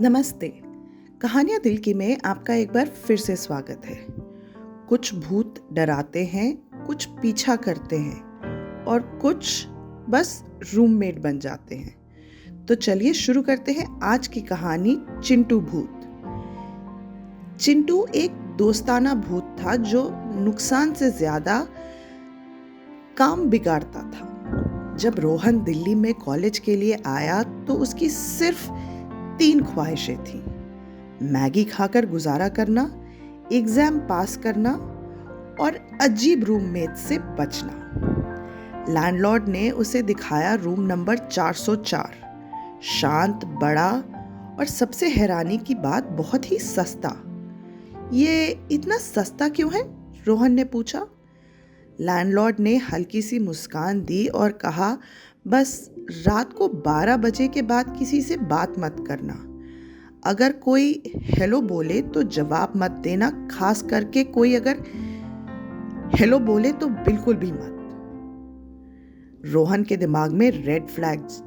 नमस्ते। कहानियाँ दिल की में आपका एक बार फिर से स्वागत है। कुछ भूत डराते हैं, कुछ पीछा करते हैं और कुछ बस रूममेट बन जाते हैं। तो चलिए शुरू करते हैं आज की कहानी चिंटू भूत। चिंटू एक दोस्ताना भूत था जो नुकसान से ज्यादा काम बिगाड़ता था। जब रोहन दिल्ली में कॉलेज के लिए आया तो उसकी सिर्फ 3 ख्वाहिशें थीं। मैगी खाकर गुजारा करना, एग्जाम पास करना और अजीब रूममेट से बचना। लैंडलॉर्ड ने उसे दिखाया रूम नंबर 404। शांत, बड़ा और सबसे हैरानी की बात बहुत ही सस्ता। ये इतना सस्ता क्यों है? रोहन ने पूछा। लैंडलॉर्ड ने हल्की सी मुस्कान दी और कहा, बस रात को 12 बजे के बाद किसी से बात मत करना। अगर कोई हेलो बोले तो जवाब मत देना, खास करके कोई अगर हेलो बोले तो बिल्कुल भी मत। रोहन के दिमाग में रेड फ्लैग्स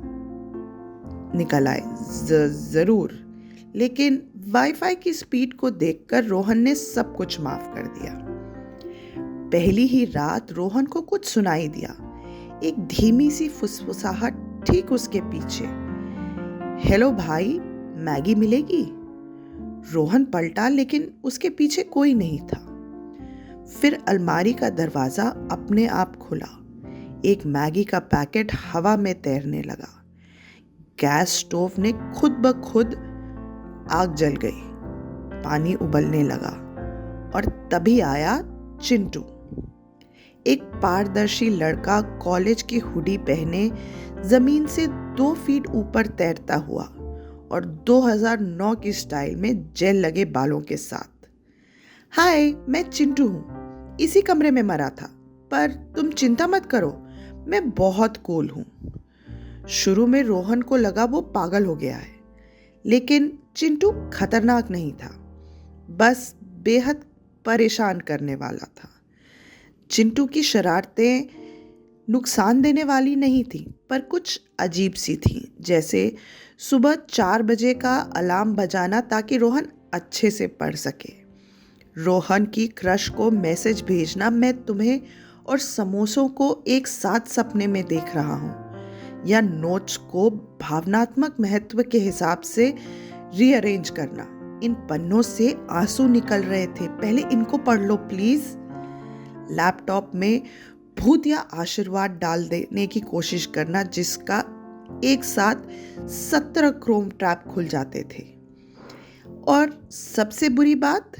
निकल आए। जरूर, लेकिन वाईफाई की स्पीड को देखकर रोहन ने सब कुछ माफ कर दिया। पहली ही रात रोहन को कुछ सुनाई दिया, एक धीमी सी फुसफुसाहट ठीक उसके पीछे। हेलो भाई, मैगी मिलेगी? रोहन पलटा, लेकिन उसके पीछे कोई नहीं था। फिर अलमारी का दरवाजा अपने आप खुला। एक मैगी का पैकेट हवा में तैरने लगा। गैस स्टोव ने खुद ब खुद आग जल गई। पानी उबलने लगा और तभी आया चिंटू। एक पारदर्शी लड़का, कॉलेज की हुडी पहने, जमीन से 2 फीट ऊपर तैरता हुआ और 2009 की स्टाइल में जेल लगे बालों के साथ। हाय, मैं चिंटू हूँ। इसी कमरे में मरा था, पर तुम चिंता मत करो, मैं बहुत कूल हूँ। शुरू में रोहन को लगा वो पागल हो गया है, लेकिन चिंटू खतरनाक नहीं था, बस बेहद परेशान करने वाला था। चिंटू की शरारतें नुकसान देने वाली नहीं थी, पर कुछ अजीब सी थी, जैसे सुबह 4 बजे का अलार्म बजाना ताकि रोहन अच्छे से पढ़ सके। रोहन की क्रश को मैसेज भेजना, मैं तुम्हें और समोसों को एक साथ सपने में देख रहा हूँ, या नोट्स को भावनात्मक महत्व के हिसाब से रीअरेंज करना। इन पन्नों से आंसू निकल रहे थे, पहले इनको पढ़ लो प्लीज। लैपटॉप में भूत या आशीर्वाद डाल देने की कोशिश करना, जिसका एक साथ 17 क्रोम टैब खुल जाते थे। और सबसे बुरी बात,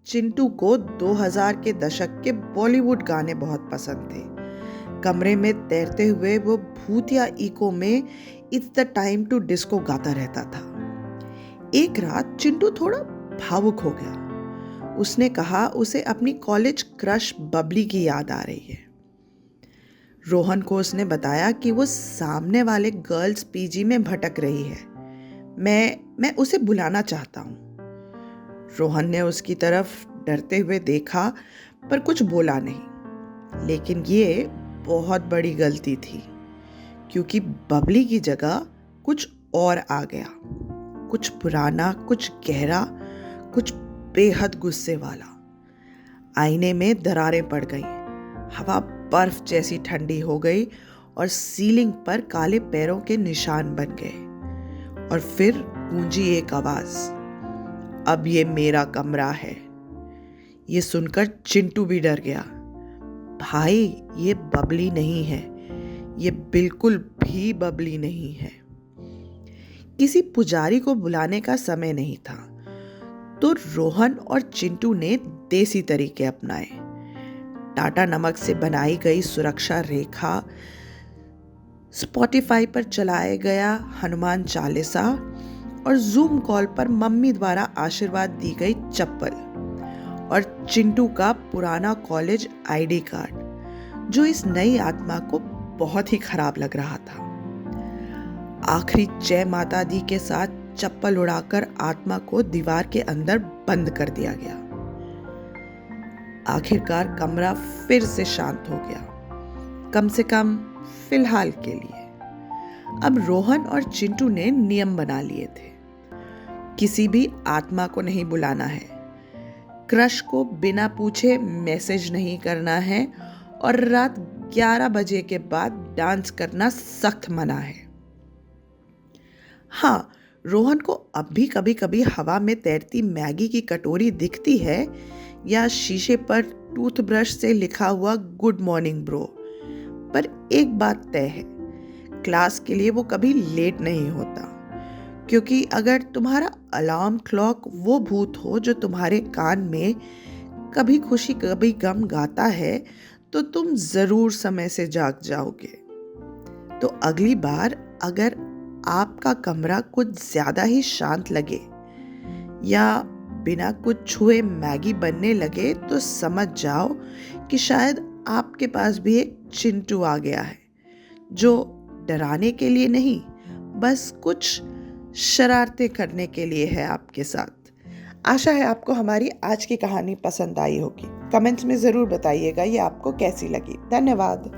चिंटू को 2000 के दशक के बॉलीवुड गाने बहुत पसंद थे। कमरे में तैरते हुए वो भूत या इको में it's the time to disco गाता रहता था। एक रात चिंटू थोड़ा भावुक हो गया। उसने कहा उसे अपनी कॉलेज क्रश बबली की याद आ रही है। रोहन को उसने बताया कि वो सामने वाले गर्ल्स पीजी में भटक रही है। मैं उसे बुलाना चाहता हूँ। रोहन ने उसकी तरफ डरते हुए देखा, पर कुछ बोला नहीं। लेकिन ये बहुत बड़ी गलती थी, क्योंकि बबली की जगह कुछ और आ गया। कुछ पुराना, कुछ गहरा, कुछ बेहद गुस्से वाला। आईने में दरारें पड़ गई, हवा बर्फ जैसी ठंडी हो गई और सीलिंग पर काले पैरों के निशान बन गए। और फिर गूंजी एक आवाज, अब ये मेरा कमरा है। ये सुनकर चिंटू भी डर गया। भाई, ये बबली नहीं है, ये बिल्कुल भी बबली नहीं है। किसी पुजारी को बुलाने का समय नहीं था, तो रोहन और चिंटू ने देसी तरीके अपनाए। टाटा नमक से बनाई गई सुरक्षा रेखा, स्पॉटिफाई पर चलाया गया हनुमान चालीसा और जूम कॉल पर मम्मी द्वारा आशीर्वाद दी गई चप्पल, और चिंटू का पुराना कॉलेज आईडी कार्ड, जो इस नई आत्मा को बहुत ही खराब लग रहा था। आखिरी जय माता दी के साथ चप्पल उड़ाकर आत्मा को दीवार के अंदर बंद कर दिया गया। आखिरकार कमरा फिर से शांत हो गया, कम से कम फिलहाल के लिए। अब रोहन और चिंटू ने नियम बना लिए थे। किसी भी आत्मा को नहीं बुलाना है, क्रश को बिना पूछे मैसेज नहीं करना है और रात 11 बजे के बाद डांस करना सख्त मना है। हाँ, रोहन को अब भी कभी कभी हवा में तैरती मैगी की कटोरी दिखती है या शीशे पर टूथब्रश से लिखा हुआ गुड मॉर्निंग ब्रो। पर एक बात तय है, क्लास के लिए वो कभी लेट नहीं होता, क्योंकि अगर तुम्हारा अलार्म क्लॉक वो भूत हो जो तुम्हारे कान में कभी खुशी कभी गम गाता है, तो तुम जरूर समय से जाग जाओगे। तो अगली बार अगर आपका कमरा कुछ ज्यादा ही शांत लगे या बिना कुछ छुए मैगी बनने लगे, तो समझ जाओ कि शायद आपके पास भी एक चिंटू आ गया है, जो डराने के लिए नहीं, बस कुछ शरारतें करने के लिए है आपके साथ। आशा है आपको हमारी आज की कहानी पसंद आई होगी। कमेंट्स में ज़रूर बताइएगा ये आपको कैसी लगी। धन्यवाद।